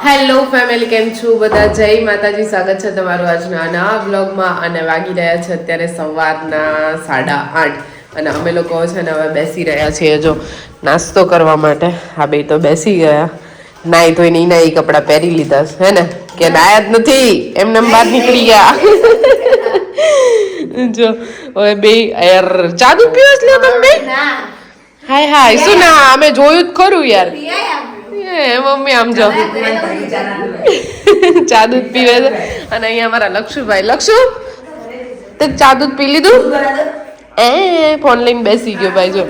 Hello family, કેમ છો બધા? જય માતાજી. સ્વાગત છે તમારું આજના નવા બ્લોગમાં. અને વાગી રહ્યા છે અત્યારે સવારના 8:30 અને અમે લોકો છે ને હવે બેસી રહ્યા છીએ જો નાસ્તો કરવા માટે. હા, બે તો બેસી ગયા, નાઈ ધોઈ નહીં નાઈ કપડાં પહેરી લીધા હે ને, કે નાયા જ નથી એમને બહાર નીકળી ગયા. જો હવે બે ચા દૂધ પીવો છો તમે? હાય હાય, શું ના, અમે જોયું જ ખરું યાર. મમ્મી આમ જો ચા દૂધ પીવે છે. અને અહીંયા અમારા લક્ષુભાઈ, લક્ષુ તે ચા દૂધ પી લીધું? ફોન લઈને બેસી ગયો ભાઈ જો.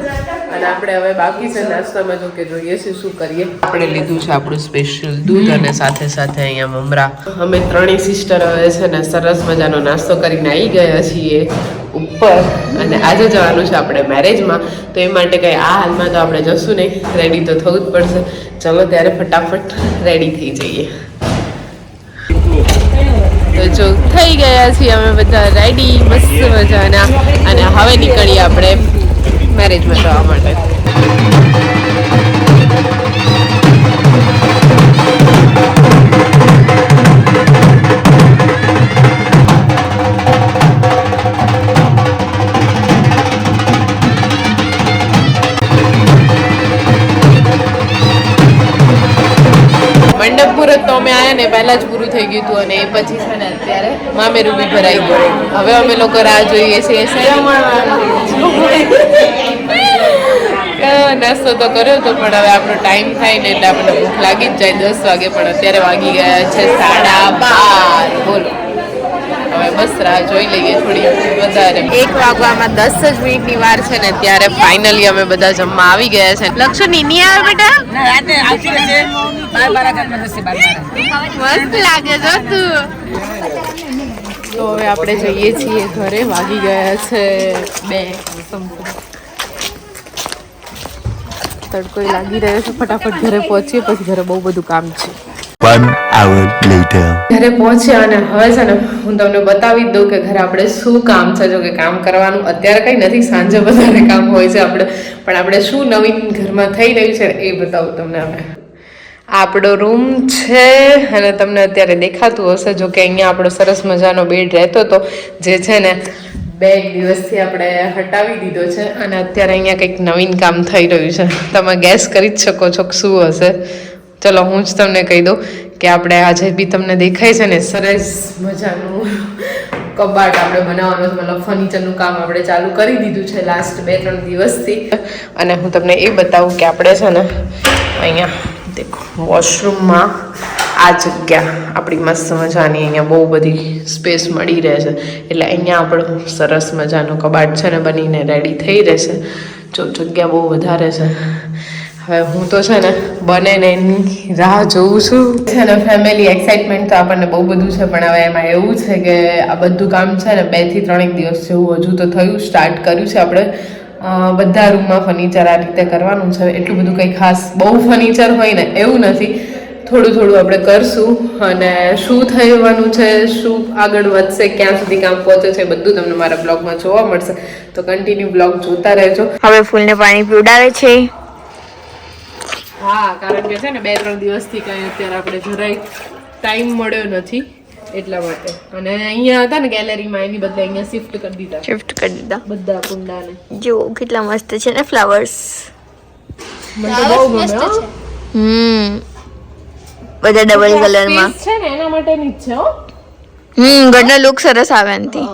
અને આપણે હવે બાકી છે નાસ્તામાં જો કે જોઈએ છે શું કરીએ. આપણે લીધું છે આપણું સ્પેશિયલ દૂધ અને સાથે સાથે અહીંયા મમરા. અમે ત્રણેય સિસ્ટર હવે છે ને સરસ મજાનો નાસ્તો કરીને આવી ગયા છીએ ઉપર. અને આજે જવાનું છે આપણે મેરેજમાં, તો એ માટે કંઈ આ હાલમાં તો આપણે જશું નહીં, રેડી તો થવું જ પડશે. ચલો ત્યારે ફટાફટ રેડી થઈ જઈએ. તો જો થઈ ગયા છીએ અમે બધા રેડી મસ્ત મજાના, અને હવે નીકળીએ આપણે મેરેજમાં જવા માટે. મંડપ મુહૂર્ત તો અમે આવ્યા ને પહેલા જ પૂરું થઈ ગયું હતું, અને એ પછી છે ને અત્યારે મામેરું બી ભરાઈ ગયું. હવે અમે લોકો રાહ જોઈએ છીએ નાસ્તો તો કર્યો હતો, પણ હવે આપણો ટાઈમ થાય ને એટલે આપણને ભૂખ લાગી જ જાય 10 વાગે, પણ અત્યારે વાગી ગયા છે 12:30. બોલો, હવે બસ રાહ જોઈ લઈએ થોડી વધારે. 1 વાગવામાં 10 જ મિનિટની વાર છે ને, ત્યારે ફાઇનલી અમે બધા જમવા આવી ગયા છે. લક્ષુ ની આવે બેટા? મસ્ત લાગે જો તું. તો હવે આપણે જઈએ છીએ ઘરે, વાગી ગયા છે 2. તડકો લાગી રહ્યો છે, ફટાફટ ઘરે પહોંચીએ, પછી ઘરે બહુ બધું કામ છે. 1 hour later. ઘરે પહોંચ્યા અને હવે છે ને હું તમને બતાવી જ દઉં કે ઘરે આપણે શું કામ છે. જો કે કામ કરવાનું અત્યારે કંઈ નથી, સાંજે વધારે કામ હોય છે આપણે, પણ આપણે શું નવીન ઘરમાં થઈ રહ્યું છે એ બતાવું તમને. હવે આપણો રૂમ છે અને તમને અત્યારે દેખાતું હશે. જો કે અહીંયા આપણો સરસ મજાનો બેડ રહેતો હતો, જે છે ને 2 દિવસથી આપણે હટાવી દીધો છે, અને અત્યારે અહીંયા કંઈક નવીન કામ થઈ રહ્યું છે. તમે ગેસ કરી જ શકો છો કે શું હશે. ચલો હું જ તમને કહી દઉં કે આપણે આજે બી તમને દેખાય છે ને સરસ મજાનું કબાટ આપણે બનાવવાનું છે, મતલબ ફર્નિચરનું કામ આપણે ચાલુ કરી દીધું છે લાસ્ટ 2-3 દિવસથી. અને હું તમને એ બતાવું કે આપણે છે ને અહીંયા દેખો વોશરૂમમાં આ જગ્યા આપણી મસ્ત મજાની, અહીંયા બહુ બધી સ્પેસ મળી રહે છે, એટલે અહીંયા આપણું સરસ મજાનું કબાટ છે ને બનીને રેડી થઈ રહેશે. જો જગ્યા બહુ વધારે છે. હવે હું તો છે ને બને ને એની રાહ જોઉં છું. છે ને ફેમિલી એક્સાઇટમેન્ટ તો આપણને બહુ બધું છે, પણ હવે એમાં એવું છે કે આ બધું કામ છે ને 2 થી 3 દિવસ જેવું હજુ તો થયું, સ્ટાર્ટ કર્યું છે આપણે. બધા રૂમમાં ફર્નિચર આ રીતે કરવાનું છે. એટલું બધું કંઈ ખાસ બહુ ફર્નિચર હોય ને એવું નથી, થોડું થોડું આપણે કરશું. અને શું થવાનું છે, શું આગળ વધશે, ક્યાં સુધી કામ પહોંચે છે, બધું તમને મારા બ્લોગમાં જોવા મળશે. તો કન્ટિન્યુ બ્લોગ જોતા રહેજો. હવે ફૂલને પાણી પીવડાવે છે. હા, કારણ કે છે ને 2-3 દિવસથી કંઈ અત્યારે આપણે જરાય ટાઈમ મળ્યો નથી એટલા માટે. અને અહીંયા હતા ને ગેલેરીમાં, એની બદલે અહીંયા શિફ્ટ કરી દીધા બધા કુંડાને. જો કેટલા મસ્ત છે ને ફ્લાવર્સ. મને તો બહુ ગમે હો. બધા ડબલ કલરમાં છે ને એના માટેની જ છે હો. ઘરનો લુક સરસ આવે એનાથી.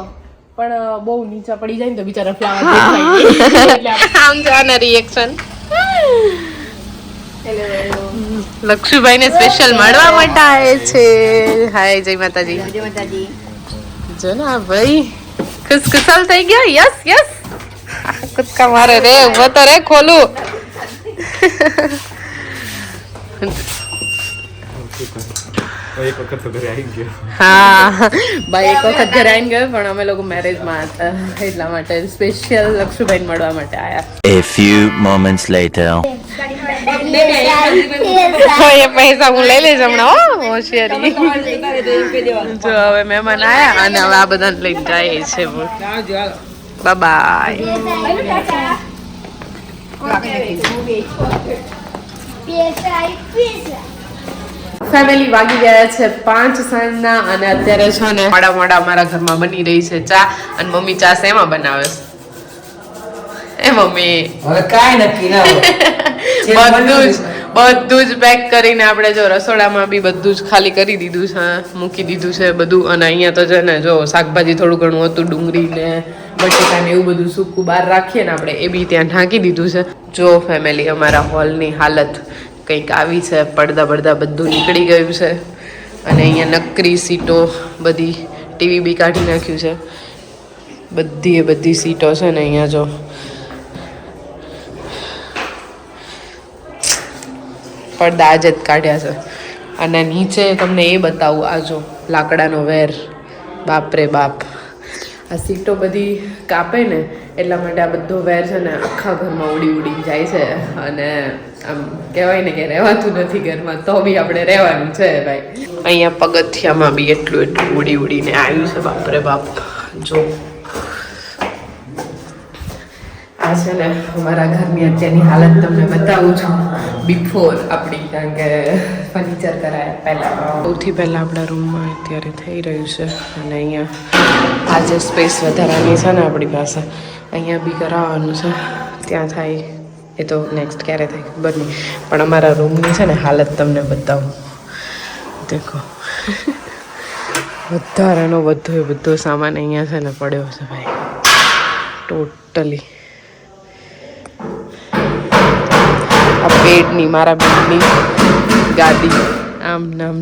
પણ બહુ નીચા પડી જાય ને તો બિચારા ફ્લાવર દેખાય એટલે આમ જવાના રિએક્શન. લક્ષુભાઈ ને સ્પેશિયલ મળવા માટે આવે છે. હાય, જય માતાજી. જો ને ભાઈ ખુશખુશાલ થઈ ગયો. યસ યસ, કુદકા મારે રે, ઉભો તો રે, ખોલું. એક વખત તો ઘરે આવી ગયો. હા ભાઈ, એક વખત ઘરે આવીને ગયો, પણ અમે લોકો મેરેજમાં હતા એટલા માટે સ્પેશિયલ લક્ષુભાઈ મળવા માટે આવ્યા. A few moments later. એ પૈસા હું લઈ લઈશ હમણાં હો, હોશિયારી. જો હવે મહેમાન આયા અને હવે આ બધાને લઈને જાય છે. Bye bye. ફેમિલી વાગી ગયા છે 5 સાંજના અને અત્યારે છે ને મોડા મોડા અમારા ઘરમાં બની રહી છે ચા અને મમ્મી ચા શેમાં બનાવે છે એ મમ્મી હવે કાંઈ નક્કી ના હોય બધું જ પેક કરીને આપણે જો રસોડામાં બી બધું જ ખાલી કરી દીધું છે મૂકી દીધું છે બધું અને અહીંયા તો છે ને જો શાકભાજી થોડું ઘણું હતું ડુંગળી ને બટેકા ને એવું બધું સૂકું બહાર રાખીએ ને આપણે એ બી ત્યાં ઢાંકી દીધું છે જો ફેમિલી અમારા હોલની હાલત કંઈક આવી છે પડદા બળદા બધું નીકળી ગયું છે અને અહીંયા નકરી સીટો બધી ટીવી બી કાઢી નાખ્યું છે બધી સીટો છે ને અહીંયા જો પડદા આજે જ કાઢ્યા છે અને નીચે તમને એ બતાવું આ જો લાકડાનો વેર બાપ રે બાપ આ સીટો બધી કાપે ને એટલા માટે આ બધો વેર છે ને આખા ઘરમાં ઉડી જાય છે અને આમ કહેવાય ને કે રહેવાતું નથી ઘરમાં તો બી આપણે રહેવાનું છે ભાઈ અહીંયા પગથિયામાં બી એટલું ઉડીને આવ્યું છે બાપ રે બાપ જો આ છે ને અમારા ઘરની અત્યારની હાલત તમને બતાવું છું બિફોર આપણી કારણ કે ફર્નિચર કરાયા પહેલાં સૌથી પહેલાં આપણા રૂમમાં અત્યારે થઈ રહ્યું છે અને અહીંયા આ જે સ્પેસ વધારાની છે ને આપણી પાસે અહીંયા બી કરાવવાનું છે ત્યાં થાય એ તો નેક્સ્ટ ક્યારે થાય ખબર નહીં પણ અમારા રૂમની છે ને હાલત તમને બતાવું દેખો વધારાનો બધો સામાન અહીંયા છે ને પડ્યો છે ભાઈ ટોટલી આ બેડની મારા બેડની ગાદી આમ નામ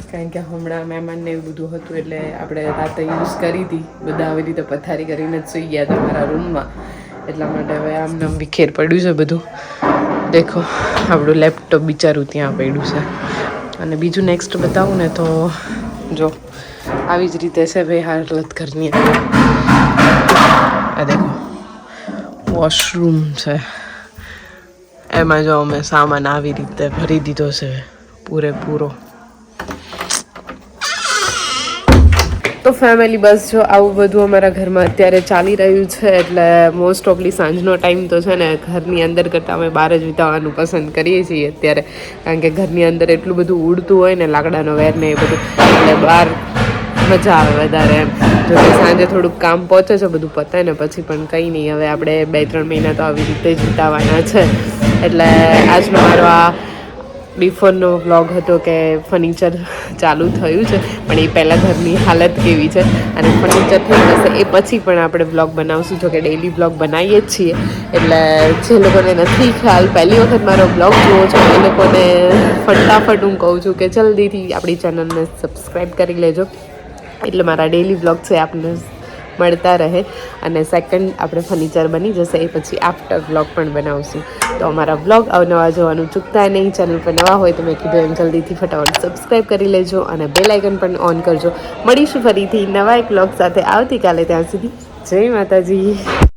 કારણ કે હમણાં મહેમાનને એવું બધું હતું એટલે આપણે રાતે યુઝ કરી હતી બધા આવી રીતે પથારી કરીને જ સૂઈ ગયા હતા મારા રૂમમાં એટલા માટે હવે આમ નામ વિખેર પડ્યું છે બધું દેખો આપણું લેપટોપ બિચારું ત્યાં પડ્યું છે અને બીજું નેક્સ્ટ બતાવું ને તો જો આવી જ રીતે છે ભાઈ હાલત ઘરની આ દેખો વોશરૂમ છે એમાં જો અમે સામાન આવી રીતે ભરી દીધો છે પૂરેપૂરો તો ફેમિલી બસ જો આવું બધું અમારા ઘરમાં અત્યારે ચાલી રહ્યું છે એટલે મોસ્ટ ઓફલી સાંજનો ટાઈમ તો છે ને ઘરની અંદર કરતાં અમે બહાર જ વિતાવવાનું પસંદ કરીએ છીએ અત્યારે કારણ કે ઘરની અંદર એટલું બધું ઉડતું હોય ને લાકડાનો વેર ને એ બધું એટલે બહાર મજા આવે વધારે એમ જો કે સાંજે થોડુંક કામ પહોંચે છે બધું પતાય ને પછી પણ કંઈ નહીં હવે આપણે 2-3 મહિના તો આવી રીતે જ વિતાવવાના છે એટલે આજનો મારો આ બિફોરનો વ્લોગ હતો કે ફર્નિચર ચાલુ થયું છે પણ એ પહેલાં ઘરની હાલત કેવી છે અને ફર્નિચર થઈ જશે એ પછી પણ આપણે વ્લોગ બનાવશું જો કે ડેઈલી વ્લોગ બનાવીએ જ છીએ એટલે જે લોકોને નથી ખ્યાલ પહેલી વખત મારો વ્લોગ જુઓ છો એ લોકોને ફટાફટ હું કહું છું કે જલ્દીથી આપણી ચેનલને સબસ્ક્રાઈબ કરી લેજો એટલે મારા ડેઈલી વ્લોગ છે આપને મળતા રહે અને સેકન્ડ આપણે ફર્નિચર બની જશે એ પછી આફ્ટર વ્લોગ પણ બનાવશું તો અમારા વ્લોગ અવનવા જોવાનું ચૂકતા નહીં ચેનલ પર નવા હોય તો મેં કીધું એમ જલ્દીથી ફટાફટ સબસ્ક્રાઈબ કરી લેજો અને બેલ આઇકન પણ ઓન કરજો મળીશું ફરીથી નવા એક વ્લોગ સાથે આવતીકાલે ત્યાં સુધી જય માતાજી